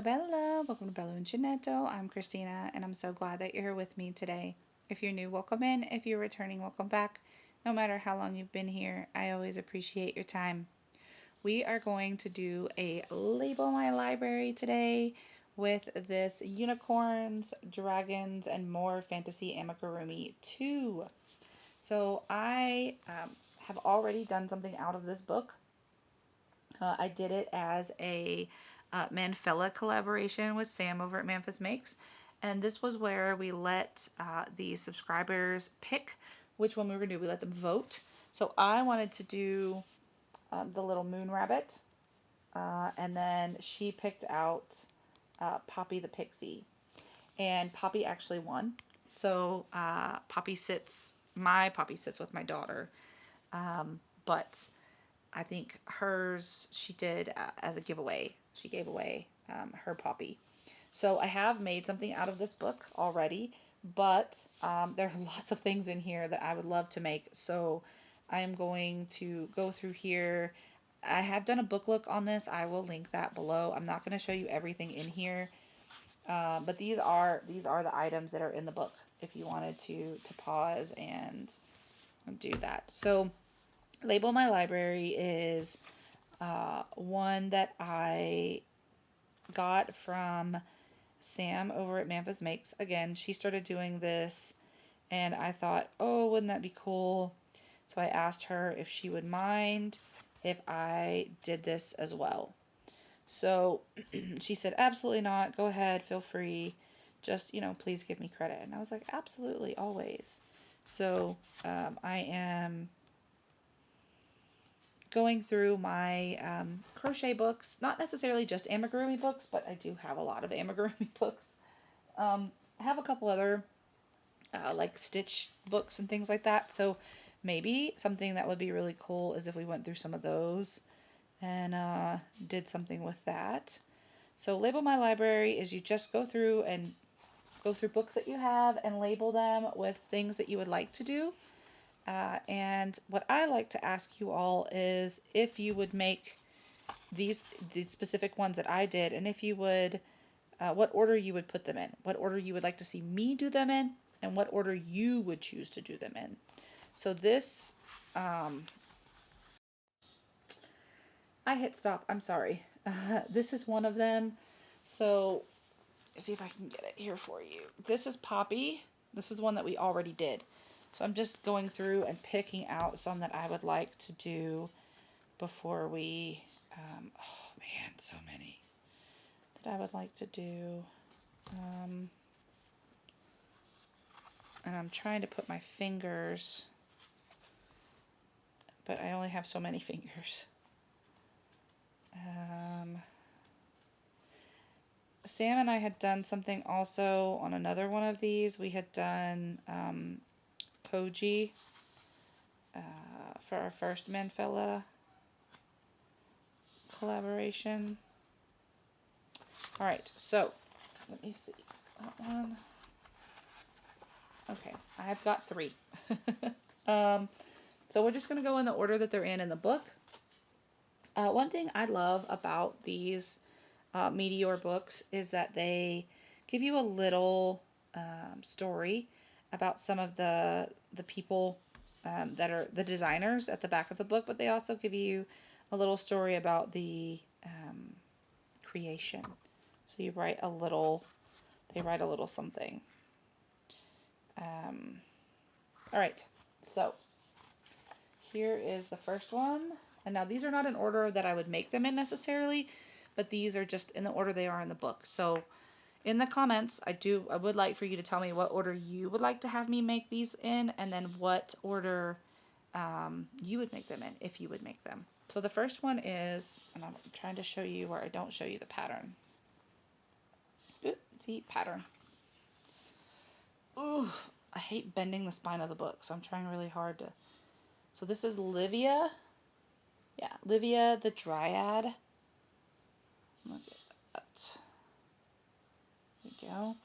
Ciao Bella, welcome to Bella Uncinetto. I'm Christina and I'm so glad that you're here with me today. If you're new, welcome in. If you're returning, welcome back. No matter how long you've been here, I always appreciate your time. We are going to do a Label My Library today with this Unicorns, Dragons, and More Fantasy Amigurumi 2. So I have already done something out of this book. I did it as a Manfella collaboration with Sam over at Memphis Makes. And this was where we let the subscribers pick which one we were going to do. We let them vote. So I wanted to do the little moon rabbit. And then she picked out Poppy the Pixie. And Poppy actually won. So my Poppy sits with my daughter. But I think hers she did as a giveaway. She gave away her Poppy. So I have made something out of this book already, but there are lots of things in here that I would love to make. So I am going to go through here. I have done a book look on this. I will link that below. I'm not going to show you everything in here, but these are the items that are in the book. If you wanted to pause and do that. So Label My Library is one that I got from Sam over at Memphis Makes. Again, she started doing this and I thought, oh, wouldn't that be cool? So I asked her if she would mind if I did this as well. So she said, absolutely not. Go ahead, feel free. Just, please give me credit. And I was like, absolutely, always. So I am going through my crochet books, not necessarily just amigurumi books, but I do have a lot of amigurumi books. I have a couple other like stitch books and things like that. So maybe something that would be really cool is if we went through some of those and did something with that. So Label My Library is you just go through books that you have and label them with things that you would like to do. And what I like to ask you all is if you would make these specific ones that I did, and if you would, what order you would put them in, what order you would like to see me do them in, and what order you would choose to do them in. So this, I hit stop. I'm sorry. This is one of them. So let's see if I can get it here for you. This is Poppy. This is one that we already did. So I'm just going through and picking out some that I would like to do before we, oh man, so many that I would like to do. And I'm trying to put my fingers, but I only have so many fingers. Sam and I had done something also on another one of these. We had done Koji for our first Manfella collaboration. Alright, so let me see. That one. Okay, I've got 3. So we're just going to go in the order that they're in the book. One thing I love about these Meteor books is that they give you a little story about some of the people that are the designers at the back of the book, but they also give you a little story about the creation. So they write a little something. All right, so here is the first one. And now these are not in order that I would make them in necessarily, but these are just in the order they are in the book. So in the comments, I would like for you to tell me what order you would like to have me make these in, and then what order you would make them in, if you would make them. So the first one is, and I'm trying to show you where I don't show you the pattern. Ooh, see, pattern. Ooh, I hate bending the spine of the book, so I'm trying really hard to. So this is Livia. Yeah, Livia the Dryad. Look at that. There we go.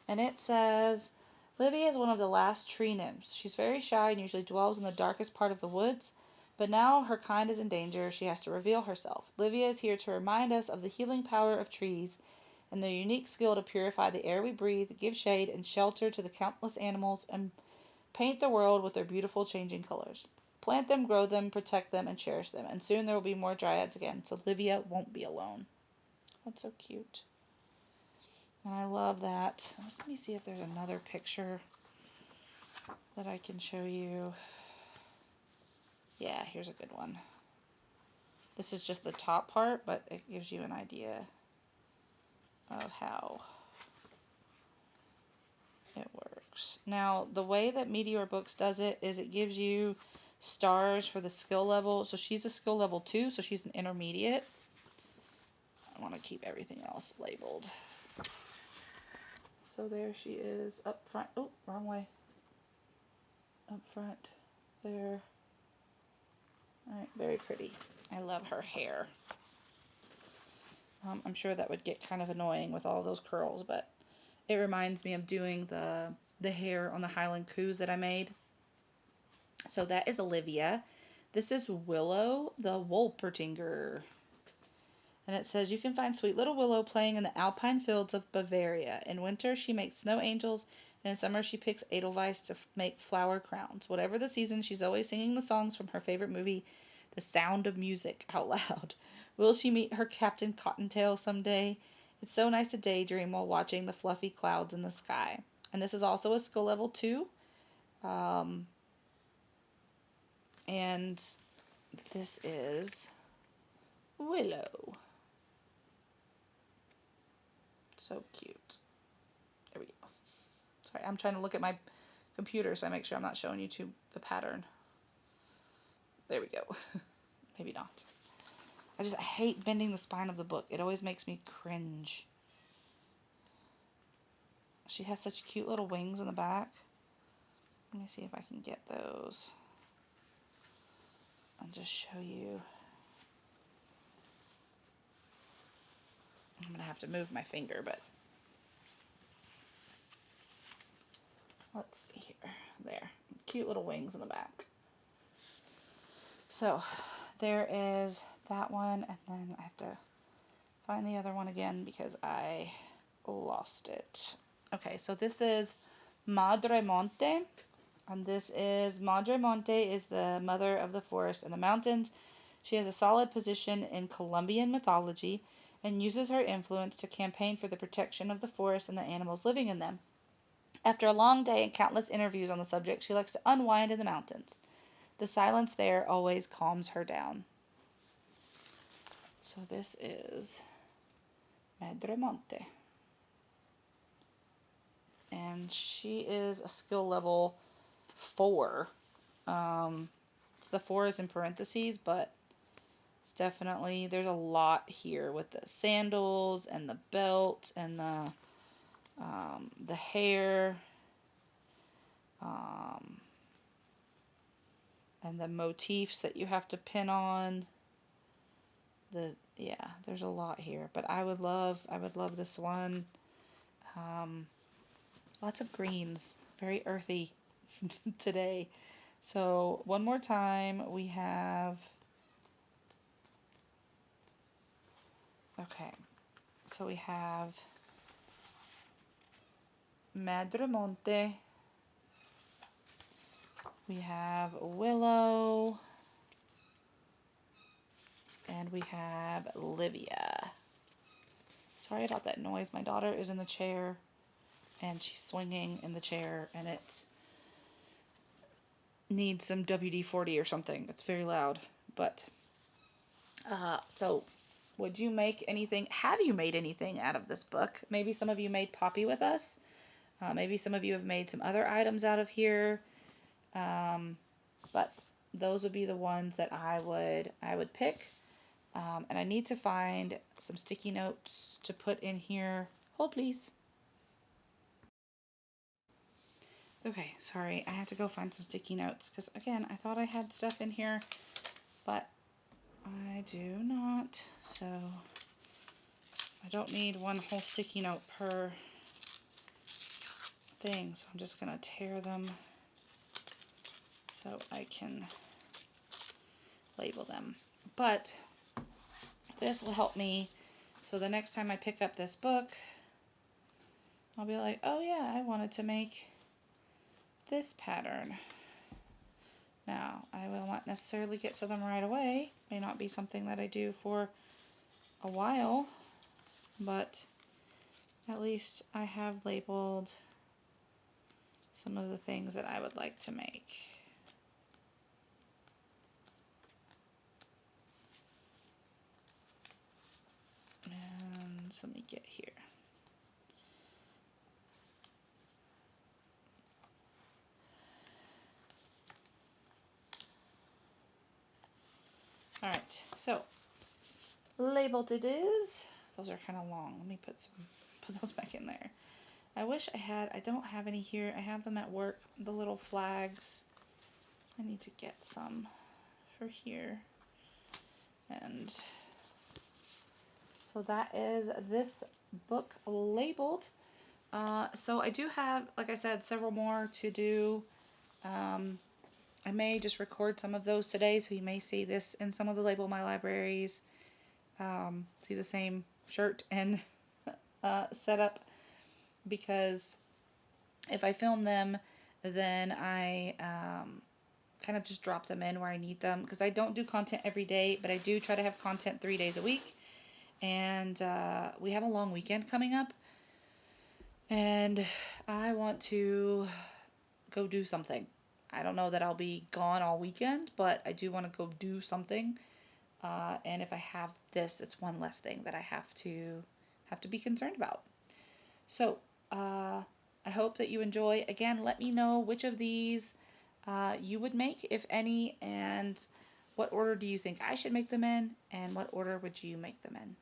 And it says, Livia is one of the last tree nymphs. She's very shy and usually dwells in the darkest part of the woods, but now her kind is in danger. She has to reveal herself. Livia is here to remind us of the healing power of trees and their unique skill to purify the air we breathe, give shade and shelter to the countless animals, and paint the world with their beautiful changing colors. Plant them, grow them, protect them, and cherish them, and soon there will be more dryads again, so Livia won't be alone. That's so cute. And I love that. Let me see if there's another picture that I can show you. Yeah, here's a good one. This is just the top part, but it gives you an idea of how it works. Now, the way that Meteor Books does it is it gives you stars for the skill level. So she's a skill level 2, so she's an intermediate. I want to keep everything else labeled. So there she is up front. Oh, wrong way. Up front there. Alright, very pretty. I love her hair. I'm sure that would get kind of annoying with all those curls, but it reminds me of doing the hair on the Highland Coos that I made. So that is Olivia. This is Willow, the Wolpertinger. And it says, you can find sweet little Willow playing in the alpine fields of Bavaria. In winter, she makes snow angels, and in summer, she picks edelweiss to make flower crowns. Whatever the season, she's always singing the songs from her favorite movie, The Sound of Music, out loud. Will she meet her Captain Cottontail someday? It's so nice to daydream while watching the fluffy clouds in the sky. And this is also a skill level 2. And this is Willow. So cute. There we go. Sorry, I'm trying to look at my computer so I make sure I'm not showing you the pattern. There we go. Maybe not. I hate bending the spine of the book. It always makes me cringe. She has such cute little wings in the back. Let me see if I can get those. I'll just show you. I'm going to have to move my finger, but let's see here. There. Cute little wings in the back. So there is that one, and then I have to find the other one again because I lost it. Okay, so this is Madre Monte, and this is Madre Monte is the mother of the forest and the mountains. She has a solid position in Colombian mythology and uses her influence to campaign for the protection of the forest and the animals living in them. After a long day and countless interviews on the subject, she likes to unwind in the mountains. The silence there always calms her down. So this is Madre Monte. And she is a skill level 4. The 4 is in parentheses, but it's definitely, there's a lot here with the sandals and the belt and the hair, and the motifs that you have to pin on. Yeah, there's a lot here, but I would love this one. Lots of greens, very earthy today. So one more time, we have, okay, so we have Madre Monte, we have Willow, and we have Livia. Sorry about that noise. My daughter is in the chair, and she's swinging in the chair, and it needs some WD-40 or something. It's very loud, but, so would you make anything? Have you made anything out of this book? Maybe some of you made Poppy with us. Maybe some of you have made some other items out of here. But those would be the ones that I would pick. And I need to find some sticky notes to put in here. Hold, please. Okay, sorry. I have to go find some sticky notes because, again, I thought I had stuff in here, but I do not. So I don't need one whole sticky note per thing, so I'm just going to tear them so I can label them. But this will help me So the next time I pick up this book, I'll be like, oh yeah, I wanted to make this pattern. Now, I will not necessarily get to them right away. May not be something that I do for a while, but at least I have labeled some of the things that I would like to make. And let me get here. Alright, so labeled it is. Those are kind of long. Let me put those back in there. I wish I don't have any here. I have them at work, the little flags. I need to get some for here. And so that is this book labeled. So I do have, like I said, several more to do. I may just record some of those today, so you may see this in some of the Label My Libraries. See the same shirt and setup, because if I film them, then I kind of just drop them in where I need them, because I don't do content every day, but I do try to have content 3 days a week. And we have a long weekend coming up, and I want to go do something. I don't know that I'll be gone all weekend, but I do want to go do something. And if I have this, it's one less thing that I have to be concerned about. So I hope that you enjoy. Again, let me know which of these you would make, if any, and what order do you think I should make them in, and what order would you make them in.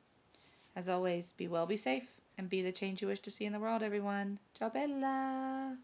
As always, be well, be safe, and be the change you wish to see in the world, everyone. Ciao bella!